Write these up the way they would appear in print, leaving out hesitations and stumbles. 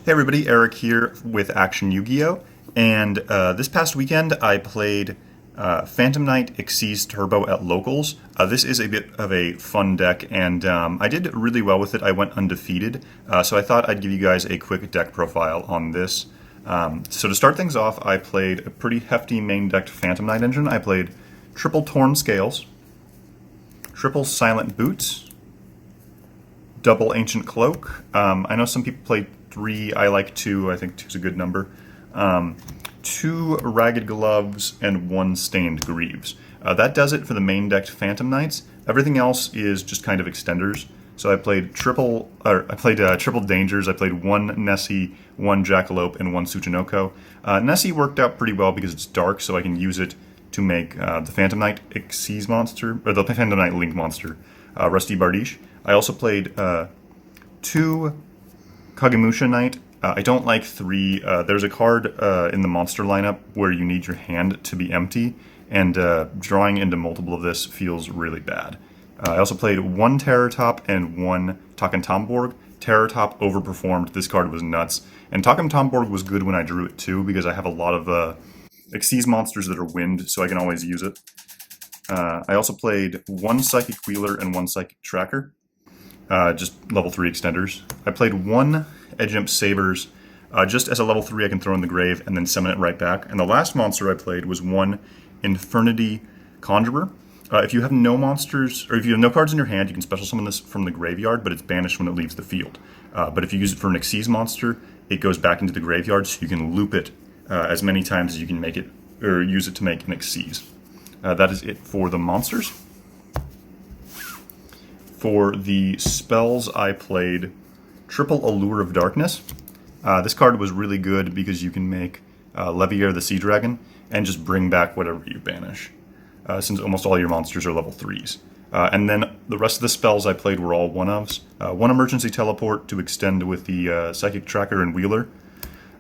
Hey everybody, Eric here with Action Yu-Gi-Oh! And this past weekend I played Phantom Knight Xyz Turbo at Locals. This is a bit of a fun deck, and I did really well with it. I went undefeated, so I thought I'd give you guys a quick deck profile on this. So to start things off, I played a pretty hefty main decked Phantom Knight engine. I played triple Torn Scales, triple Silent Boots, double Ancient Cloak. I know some people play 3, I like 2, I think 2's a good number. 2 Ragged Gloves and 1 Stained Greaves. That does it for the main decked Phantom Knights. Everything else is just kind of extenders. So I played triple Dangers. I played 1 Nessie, 1 Jackalope, and 1 Tsuchinoko. Nessie worked out pretty well because it's dark, so I can use it to make the Phantom Knight Xyz monster, or the Phantom Knight Link monster, Rusty Bardiche. I also played 2 Kagemusha Knight. I don't like 3. There's a card in the monster lineup where you need your hand to be empty, and drawing into multiple of this feels really bad. I also played 1 Terror Top and 1 Taken Tomborg. Terror Top overperformed. This card was nuts. And Taken Tomborg was good when I drew it too, because I have a lot of Xyz monsters that are wind, so I can always use it. I also played 1 Psychic Wheeler and 1 Psychic Tracker. Just level 3 extenders. I played 1 Edge Imp Sabers. Just as a level 3 I can throw in the grave and then summon it right back. And the last monster I played was 1 Infernity Conjurer. If you have no monsters, or if you have no cards in your hand, you can special summon this from the graveyard, but it's banished when it leaves the field. But if you use it for an Xyz monster, it goes back into the graveyard, so you can loop it as many times as you can make it, or use it to make an Xyz. That is it for the monsters. For the spells, I played triple Allure of Darkness. This card was really good because you can make Leviair the Sea Dragon and just bring back whatever you banish, since almost all your monsters are level 3s. And then the rest of the spells I played were all 1-ofs. 1 Emergency Teleport to extend with the Psychic Tracker and Wheeler.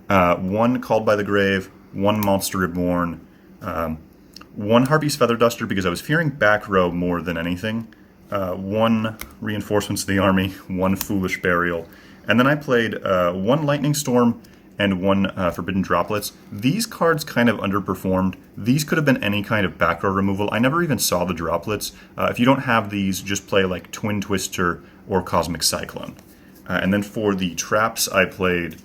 1 Called by the Grave, 1 Monster Reborn, 1 Harpy's Feather Duster because I was fearing back row more than anything. 1 Reinforcements to the Army, 1 Foolish Burial, and then I played 1 Lightning Storm and 1 Forbidden Droplets. These cards kind of underperformed. These could have been any kind of back row removal. I never even saw the Droplets. If you don't have these, just play like Twin Twister or Cosmic Cyclone. And then for the traps, I played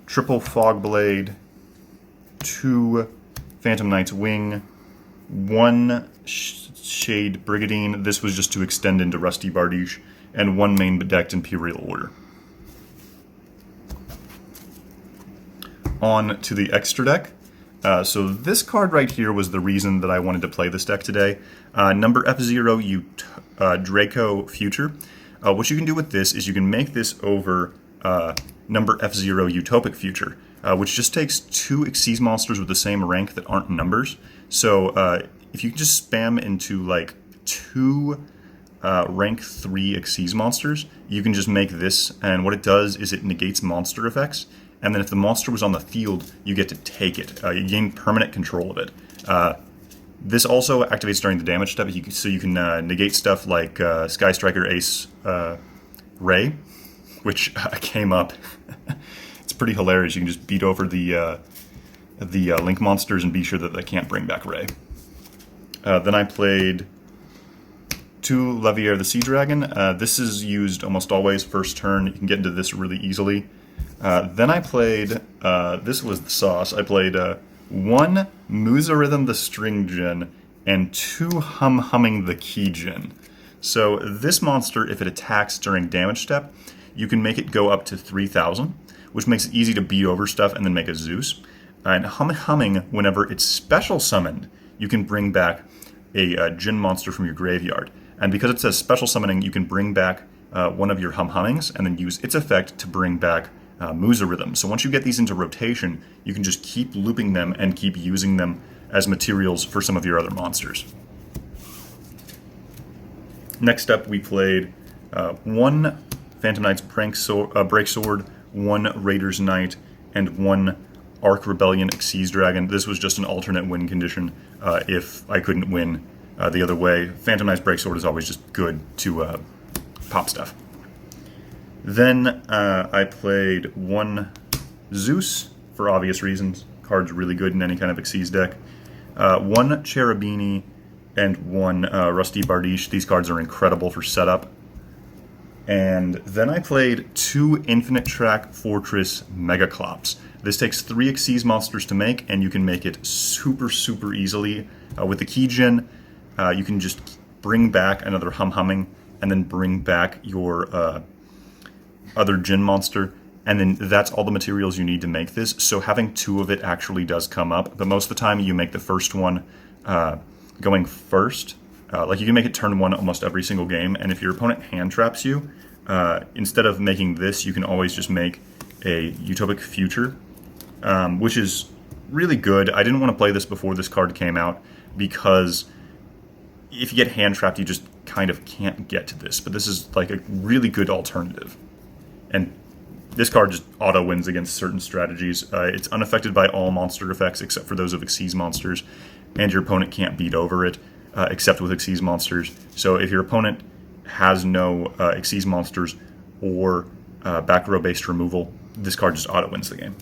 triple Fogblade, 2 Phantom Knight's Wing, 1 Shade Brigadine. This was just to extend into Rusty Bardiche, and 1 main decked Imperial Order. On to the extra deck. So this card right here was the reason that I wanted to play this deck today. Number F0 Draco Future. What you can do with this is you can make this over number F0 Utopic Future, which just takes 2 Xyz monsters with the same rank that aren't numbers. So if you just spam into like 2 rank 3 Xyz monsters, you can just make this, and what it does is it negates monster effects, and then if the monster was on the field, you get to take it. You gain permanent control of it. This also activates during the damage step, so you can negate stuff like Sky Striker Ace Ray, which came up. It's pretty hilarious. You can just beat over the Link monsters and be sure that they can't bring back Ray. Then I played 2 Leviair the Sea Dragon. This is used almost always first turn. You can get into this really easily. Then I played, this was the sauce, I played 1 Musa-Rhythm the String Djinn and 2 Humming the Key Djinn. So this monster, if it attacks during damage step, you can make it go up to 3,000, which makes it easy to beat over stuff and then make a Zeus. And Humming, whenever it's special summoned, you can bring back a Djinn monster from your graveyard. And because it says special summoning, you can bring back 1 of your Hummings and then use its effect to bring back Musa-Rhythm. So once you get these into rotation, you can just keep looping them and keep using them as materials for some of your other monsters. Next up, we played 1 Phantom Knight's Break Sword, 1 Raider's Knight, and 1 Arc Rebellion Xyz Dragon. This was just an alternate win condition if I couldn't win the other way. Phantom Knight's Breaksword is always just good to pop stuff. Then I played 1 Zeus, for obvious reasons. Card's really good in any kind of Xyz deck. 1 Cherubini and 1 Rusty Bardiche. These cards are incredible for setup. And then I played 2 Infinite Track Fortress Megaclops. This takes 3 Xyz monsters to make, and you can make it super, super easily. With the Keygen, you can just bring back another Humming, and then bring back your other Djinn monster, and then that's all the materials you need to make this. So having 2 of it actually does come up, but most of the time you make the first one going first. Like you can make it turn 1 almost every single game, and if your opponent hand traps you, instead of making this, you can always just make a Utopic Future, which is really good. I didn't want to play this before this card came out, because if you get hand trapped, you just kind of can't get to this, but this is like a really good alternative. And this card just auto wins against certain strategies. It's unaffected by all monster effects except for those of Xyz monsters, and your opponent can't beat over it except with Xyz monsters. So if your opponent has no Xyz monsters or back row based removal, this card just auto wins the game.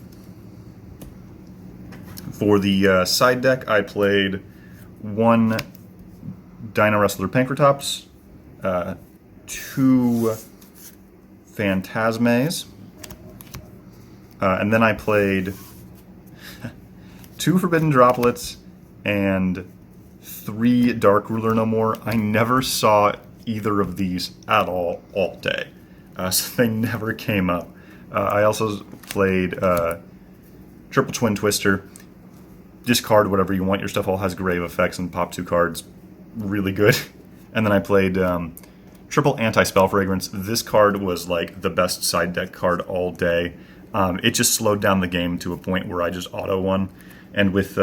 For the side deck, I played 1 Dino Wrestler Pankratops, 2 Phantasmes, and then I played 2 Forbidden Droplets and 3 Dark Ruler No More. I never saw either of these at all day, so they never came up. I also played Triple Twin Twister. Discard whatever you want. Your stuff all has grave effects and pop 2 cards. Really good. And then I played Triple Anti-Spell Fragrance. This card was like the best side deck card all day. It just slowed down the game to a point where I just auto won. And with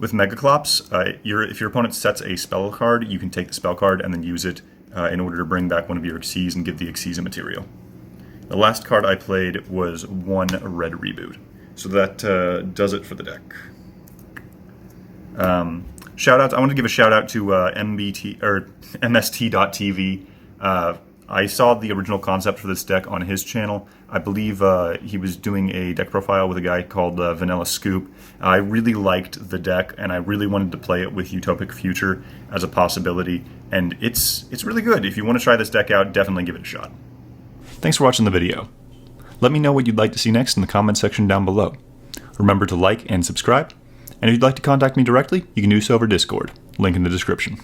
Megaclops, if your opponent sets a spell card, you can take the spell card and then use it in order to bring back one of your Xyz and give the Xyz a material. The last card I played was 1 Red Reboot. So that does it for the deck. Shoutouts. I want to give a shout out to MST.TV. I saw the original concept for this deck on his channel. I believe he was doing a deck profile with a guy called Vanilla Scoop. I really liked the deck, and I really wanted to play it with Utopic Future as a possibility, and it's really good. If you want to try this deck out, definitely give it a shot. Thanks for watching the video. Let me know what you'd like to see next in the comment section down below. Remember to like and subscribe, and if you'd like to contact me directly, you can do so over Discord, link in the description.